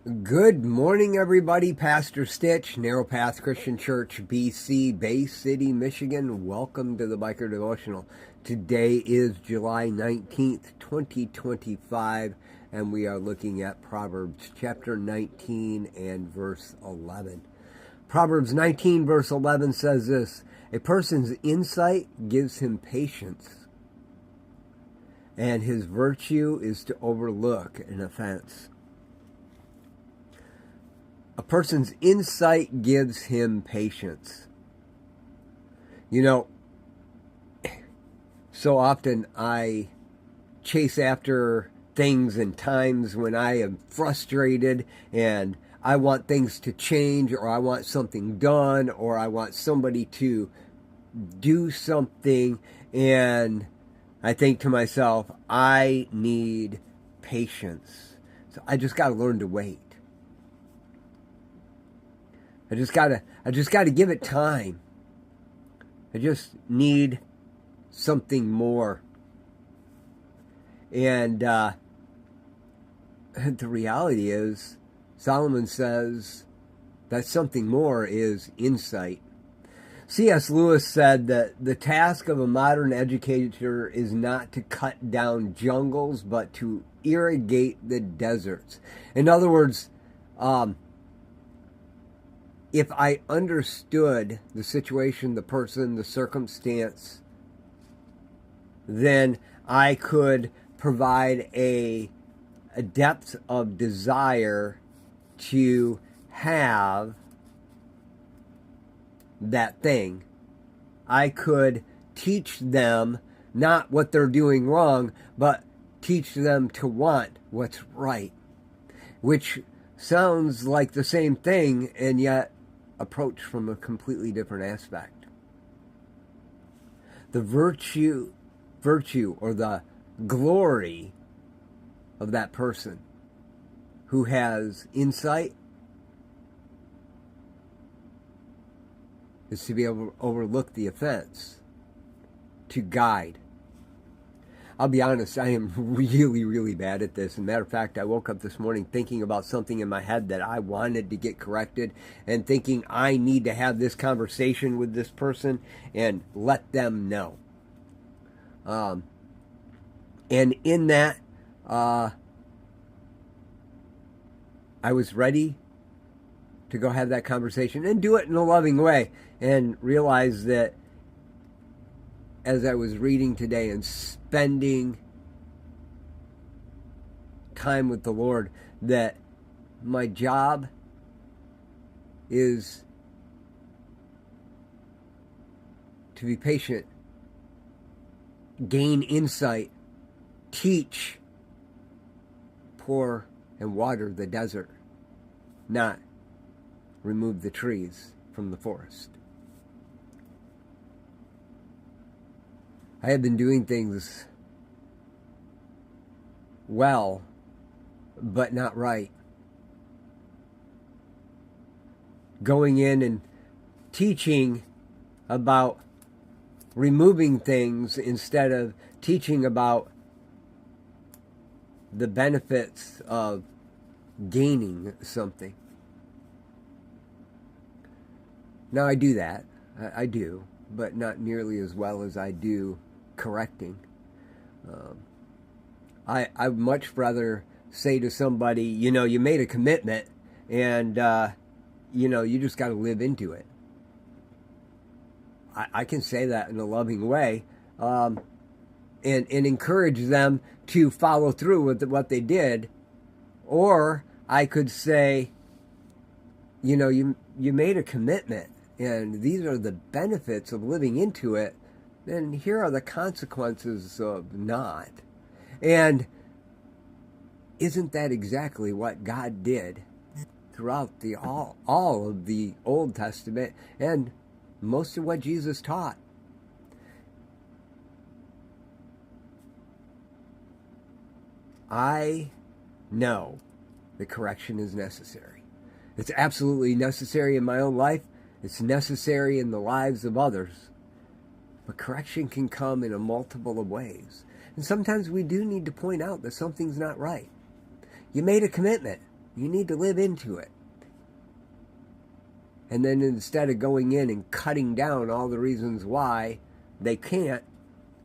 Good morning, everybody. Pastor Stitch, Narrow Path Christian Church, BC, Bay City, Michigan. Welcome to the Biker Devotional. Today is July 19th, 2025, and we are looking at Proverbs chapter 19 and verse 11. Proverbs 19 verse 11 says this: a person's insight gives him patience, and his virtue is to overlook an offense. A person's insight gives him patience. You know, so often I chase after things and times when I am frustrated and I want things to change, or I want something done, or I want somebody to do something, and I think to myself, I need patience. So I just got to learn to wait. I just gotta give it time. I just need something more. And the reality is, Solomon says that something more is insight. C.S. Lewis said that the task of a modern educator is not to cut down jungles, but to irrigate the deserts. In other words, if I understood the situation, the person, the circumstance, then I could provide a depth of desire to have that thing. I could teach them not what they're doing wrong, but teach them to want what's right, which sounds like the same thing, and yet approach from a completely different aspect. The virtue or the glory of that person who has insight is to be able to overlook the offense, to guide. I'll be honest, I am really, really bad at this. As a matter of fact, I woke up this morning thinking about something in my head that I wanted to get corrected, and thinking I need to have this conversation with this person and let them know. And in that, I was ready to go have that conversation and do it in a loving way, and realize that as I was reading today and spending time with the Lord, that my job is to be patient, gain insight, teach, pour and water the desert, not remove the trees from the forest. I have been doing things well, but not right. Going in and teaching about removing things instead of teaching about the benefits of gaining something. Now, I do that. I do, but not nearly as well as I do correcting. I'd much rather say to somebody, you made a commitment, and you just got to live into it. I can say that in a loving way, and encourage them to follow through with what they did. Or I could say, you made a commitment, and these are the benefits of living into it, then here are the consequences of not. And isn't that exactly what God did throughout all of the Old Testament and most of what Jesus taught? I know that correction is necessary. It's absolutely necessary in my own life. It's necessary in the lives of others. But correction can come in a multiple of ways. And sometimes we do need to point out that something's not right. You made a commitment. You need to live into it. And then instead of going in and cutting down all the reasons why they can't,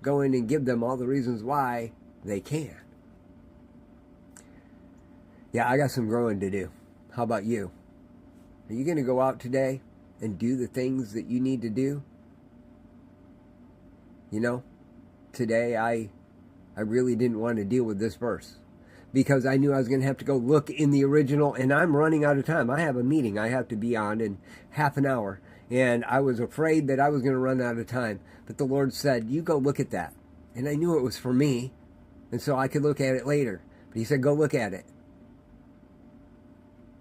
go in and give them all the reasons why they can. Yeah, I got some growing to do. How about you? Are you going to go out today and do the things that you need to do? You know, today I really didn't want to deal with this verse because I knew I was going to have to go look in the original, and I'm running out of time. I have a meeting I have to be on in half an hour, and I was afraid that I was going to run out of time. But the Lord said, you go look at that. And I knew it was for me, and so I could look at it later. But he said, go look at it.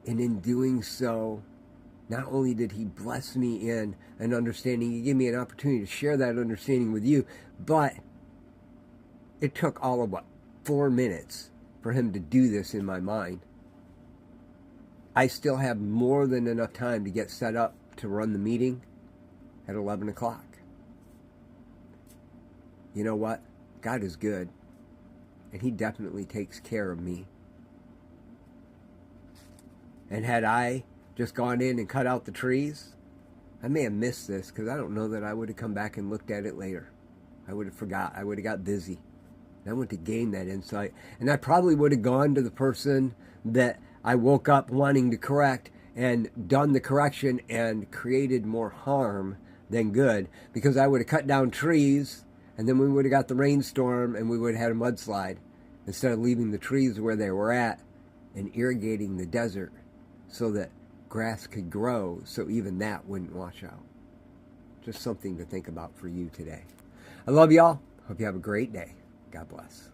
And in doing so, not only did he bless me in an understanding, he gave me an opportunity to share that understanding with you, but it took all of 4 minutes for him to do this in my mind. I still have more than enough time to get set up to run the meeting at 11 o'clock. You know what? God is good, and he definitely takes care of me. And had I just gone in and cut out the trees, I may have missed this because I don't know that I would have come back and looked at it later. I would have forgot. I would have got busy. And I went to gain that insight. And I probably would have gone to the person that I woke up wanting to correct and done the correction and created more harm than good, because I would have cut down trees and then we would have got the rainstorm and we would have had a mudslide instead of leaving the trees where they were at and irrigating the desert so that grass could grow, so even that wouldn't wash out. Just something to think about for you today. I love y'all. Hope you have a great day. God bless.